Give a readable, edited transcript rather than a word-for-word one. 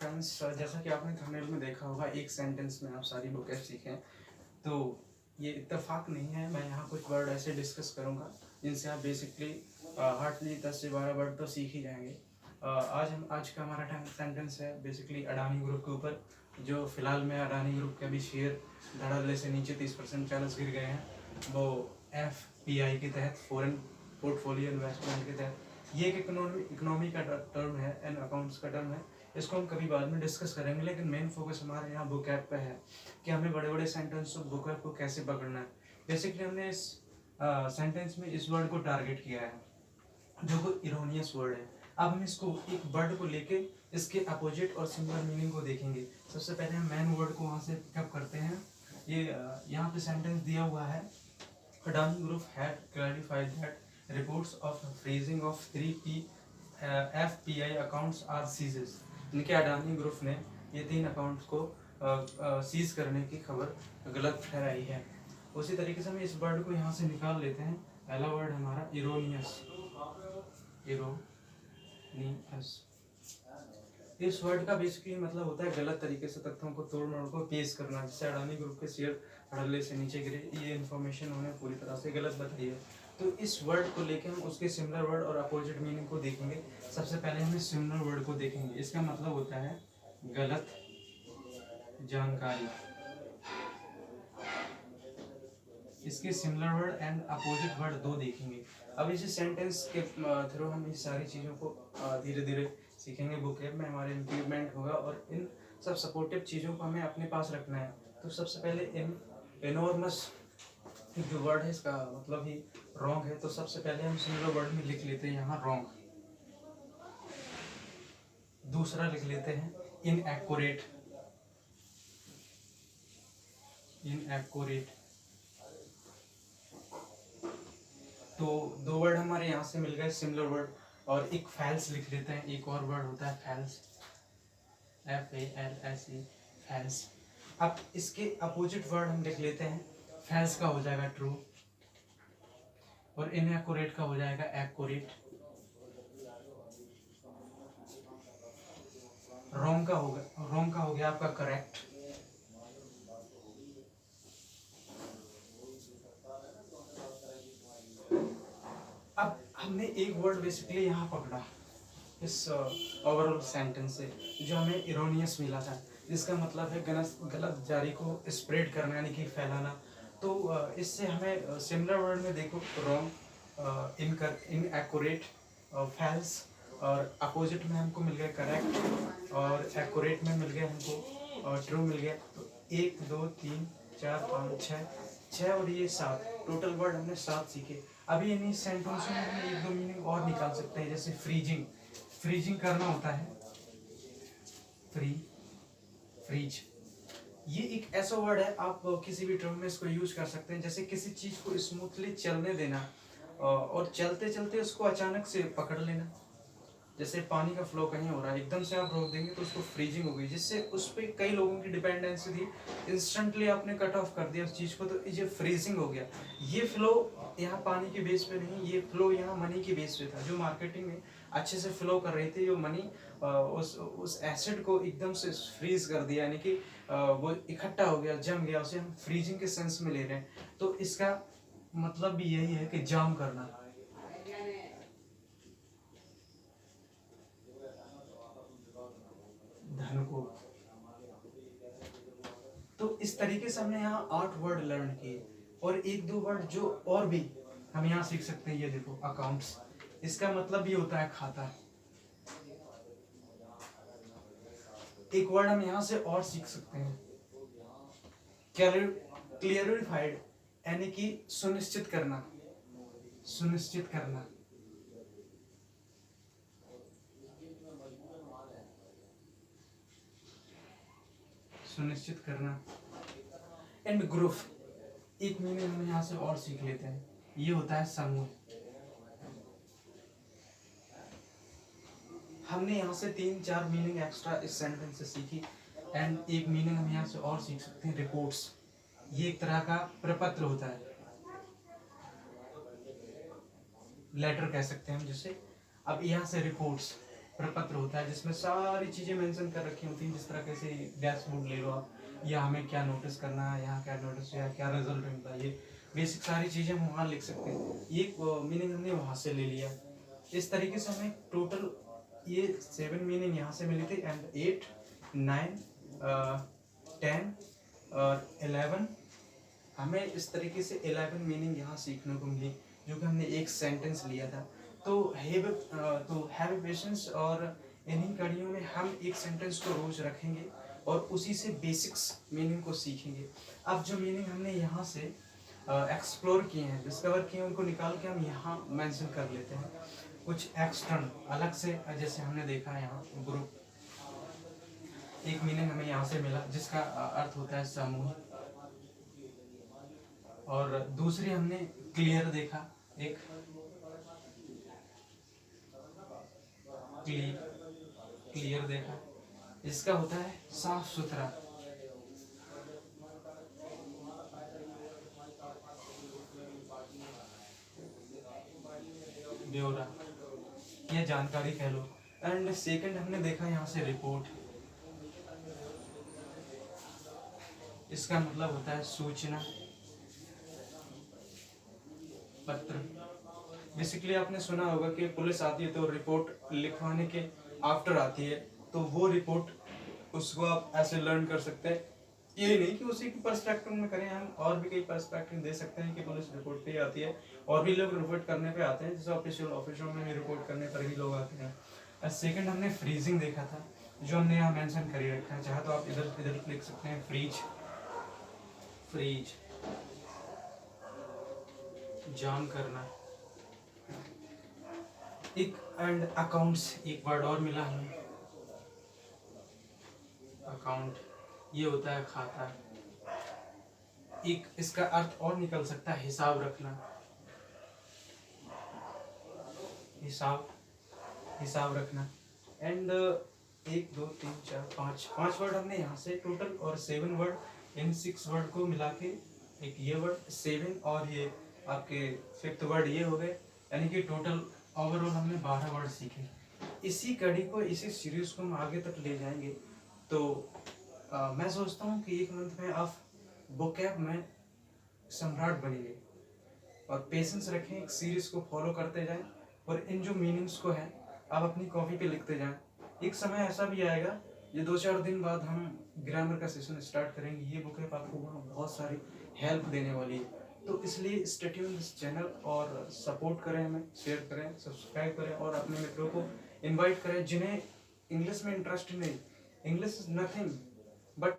Friends, जैसा कि आपने थंबनेल में देखा होगा, एक सेंटेंस में आप सारी बुकें सीखें। तो ये इत्तेफाक नहीं है। मैं यहाँ कुछ वर्ड ऐसे डिस्कस करूँगा जिनसे आप बेसिकली हार्डली 10 से 12 वर्ड तो सीख ही जाएंगे। आज का हमारा सेंटेंस है बेसिकली अडानी ग्रुप के ऊपर, जो फिलहाल में अडानी ग्रुप के अभी शेयर धड़ल्ले से नीचे 30% चांस गिर गए हैं। वो FPI के तहत, फॉरेन पोर्टफोलियो इन्वेस्टमेंट के तहत, ये एक इकोनॉमी का टर्म है एंड अकाउंट्स का टर्म है। इसको हम कभी बाद में डिस्कस करेंगे, लेकिन मेन फोकस हमारे यहाँ बुक ऐप पे है कि हमें बड़े बड़े सेंटेंस बुक ऐप को कैसे पकड़ना है। बेसिकली हमने इस सेंटेंस में इस वर्ड को टारगेट किया है, जो कोई इरोनियस वर्ड है। अब हम इसको एक वर्ड को लेके इसके अपोजिट और सिमिलर मीनिंग को देखेंगे। सबसे पहले हम मेन वर्ड को वहाँ से पिकअप करते हैं। ये यहाँ पे सेंटेंस दिया हुआ है, Adani group had clarified that reports of freezing of 3 FPI accounts are ceases. इनके अडानी ग्रुप ने ये 3 अकाउंट्स को सीज करने की खबर गलत ठहराई है। उसी तरीके से हम इस वर्ड को यहाँ से निकाल लेते हैं। पहला वर्ड हमारा इरोनियस। इस वर्ड का बेसिकली मतलब होता है गलत तरीके से तथ्यों को तोड़ मरोड़ को पेश करना। जैसे अडानी ग्रुप के शेयर धड़ल्ले से नीचे गिरे, ये इन्फॉर्मेशन उन्होंने पूरी तरह से गलत बताई है। तो इस वर्ड को लेके हम उसके सिमिलर वर्ड और अपोजिट मीनिंग को देखेंगे। सबसे पहले हम सिमिलर वर्ड को देखेंगे। इसका मतलब होता है गलत जानकारी। इसके similar word and opposite word दो देखेंगे। अब इसी सेंटेंस के थ्रू हम इस सारी चीज़ों को धीरे धीरे सीखेंगे। बुक ऐप में हमारे इम्प्लीमेंट होगा और इन सब सपोर्टिव चीज़ों को हमें अपने पास रखना है। तो सबसे पहले एनॉर्मस जो वर्ड है, इसका मतलब ही रॉन्ग है। तो सबसे पहले हम सिमिलर वर्ड में लिख लेते हैं यहाँ रॉन्ग। दूसरा लिख लेते हैं इनएक्यूरेट। तो दो वर्ड हमारे यहाँ से मिल गए सिमिलर वर्ड। और एक फैल्स लिख लेते हैं। एक और वर्ड होता है फैल्स, FALSE, फैल्स। अब इसके अपोजिट वर्ड हम लिख लेते हैं। फैल्स का हो जाएगा ट्रू और इनएक्यूरेट का हो जाएगा एक्यूरेट। रॉन्ग का हो गया आपका करेक्ट। अब हमने एक वर्ड बेसिकली यहाँ पकड़ा इस ओवरऑल सेंटेंस से, जो हमें इरोनियस मिला था, जिसका मतलब है गलत जारी को स्प्रेड करना, यानी कि फैलाना। तो इससे हमें सिमिलर वर्ड में देखो रॉन्ग, इनएक्यूरेट, फैल्स, और अपोजिट में हमको मिल गया करेक्ट, और एक्यूरेट में मिल गया हमको ट्रू मिल गया। तो 1 2 3 4 5 6 और ये 7, टोटल वर्ड हमने 7 सीखे। अभी इन सेंटेंस में हम एक दो मीनिंग और निकाल सकते हैं। जैसे फ्रीजिंग करना होता है, फ्रीज। ये एक ऐसा वर्ड है, आप किसी भी टर्म में इसको यूज कर सकते हैं। जैसे किसी चीज को स्मूथली चलने देना और चलते चलते उसको अचानक से पकड़ लेना। जैसे पानी का फ्लो कहीं हो रहा है, एकदम से आप रोक देंगे तो उसको फ्रीजिंग हो गई, जिससे उस पर कई लोगों की डिपेंडेंसी थी। इंस्टेंटली आपने कट ऑफ कर दिया उस चीज को, तो ये फ्रीजिंग हो गया। ये फ्लो यहाँ पानी के बेस पे नहीं, ये फ्लो यहाँ मनी के बेस पे था, जो मार्केटिंग में अच्छे से फ्लो कर रही थी। जो मनी उस एसिड को एकदम से फ्रीज कर दिया, यानी कि वो इकट्ठा हो गया, जम गया, उसे हम फ्रीजिंग के सेंस में ले रहे हैं। तो इसका मतलब भी यही है कि जाम करना। धन को। तो इस तरीके से हमने यहाँ 8 वर्ड लर्न किए, और एक दो वर्ड जो और भी हम यहाँ सीख सकते हैं। ये देखो अकाउंट्स, इसका मतलब ये होता है खाता। एक वर्ड हम यहाँ से और सीख सकते हैं, क्लियरिफाइड, यानी कि सुनिश्चित करना। एंड ग्रुप, एक मीनिंग हम यहाँ से और सीख लेते हैं। ये होता है समूह। हमने यहाँ से 3-4 मीनिंग एक्स्ट्रा इस सेंटेंस से सीखी। एंड एक मीनिंग हम यहाँ से और सीख सकते हैं, रिपोर्ट्स। ये एक तरह का प्रपत्र होता है, लेटर कह सकते हैं हम जिसे। अब यहाँ से रिपोर्ट्स, प्रपत्र होता है जिसमें सारी चीज़ें मेंशन कर रखी होती हैं, जिस तरह कैसे डैशबोर्ड ले लो आप, या हमें क्या नोटिस करना है, यहाँ क्या नोटिस या क्या रिजल्ट मिलता है, ये बेसिक सारी चीज़ें हम वहाँ लिख सकते हैं। ये मीनिंग हमने वहाँ से ले लिया। इस तरीके से हमें टोटल ये 7 मीनिंग यहाँ से मिली थी, एंड 8, 9, 10 और 11 हमें इस तरीके से 11 मीनिंग यहाँ सीखने को मिली, जो कि हमने एक सेंटेंस लिया था। तो हैव पेशेंस, और इन्हीं कड़ियों में हम एक सेंटेंस को रोज रखेंगे और उसी से बेसिक्स मीनिंग को सीखेंगे। अब जो मीनिंग हमने यहाँ से एक्सप्लोर किए हैं, डिस्कवर किए हैं, उनको निकाल के हम यहाँ मेंशन कर लेते हैं। कुछ एक्सटर्न अलग से, जैसे हमने देखा है यहाँ ग्रुप, एक मीनिंग हमें यहाँ से मिला जिसका अर्थ होता है समूह, और दूसरी हमने क्लियर देखा, एक क्लियर देखा, इसका होता है साफ सुथरा। ब्यौरा या जानकारी कह लो। एंड सेकंड हमने देखा यहाँ से रिपोर्ट, इसका मतलब होता है सूचना, पत्र। बेसिकली आपने सुना होगा कि पुलिस आती है तो रिपोर्ट लिखवाने के आफ्टर आती है, तो वो रिपोर्ट उसको आप ऐसे लर्न कर सकते हैं। ये नहीं कि उसी के पर्सपेक्टिव में करें, हम और भी कई पर्सपेक्टिव दे सकते हैं कि पुलिस रिपोर्ट पे आती है, और भी लोग रिपोर्ट करने पे आते हैं, जैसे ऑफिसों में भी रिपोर्ट करने पर भी लोग आते हैं। सेकंड हमने फ्रीजिंग देखा था, जो हमने यहाँ मेंशन कर ही रखा है, चाहे तो आप इधर लिख सकते हैं फ्रीज, जाम करना। एक एंड अकाउंट्स, एक वर्ड और मिला हमें, अकाउंट, ये होता है खाता। एक इसका अर्थ और निकल सकता है हिसाब रखना, हिसाब रखना। एंड 1 2 3 4 5 वर्ड हमने यहाँ से टोटल, और 7 वर्ड, इन 6 वर्ड को मिला के एक ये वर्ड 7, और ये आपके 5th वर्ड ये हो गए, यानी कि टोटल ओवरऑल हमने 12 वर्ड सीखे। इसी कड़ी को, इसी सीरीज को हम आगे तक ले जाएंगे। तो मैं सोचता हूँ कि 1 मंथ में आप वोकैब में सम्राट बनेंगे, और पेशेंस रखें, एक सीरीज को फॉलो करते जाएं, और इन जो मीनिंग्स को है आप अपनी कॉपी पे लिखते जाएं। एक समय ऐसा भी आएगा, ये 2-4 दिन बाद हम ग्रामर का सेशन स्टार्ट करेंगे। ये बुक आपको बहुत सारी हेल्प देने वाली है, तो इसलिए स्टे ट्यून्ड दिस चैनल, और सपोर्ट करें हमें, शेयर करें, सब्सक्राइब करें, और अपने मित्रों को इनवाइट करें जिन्हें इंग्लिश में इंटरेस्ट नहीं। English is nothing but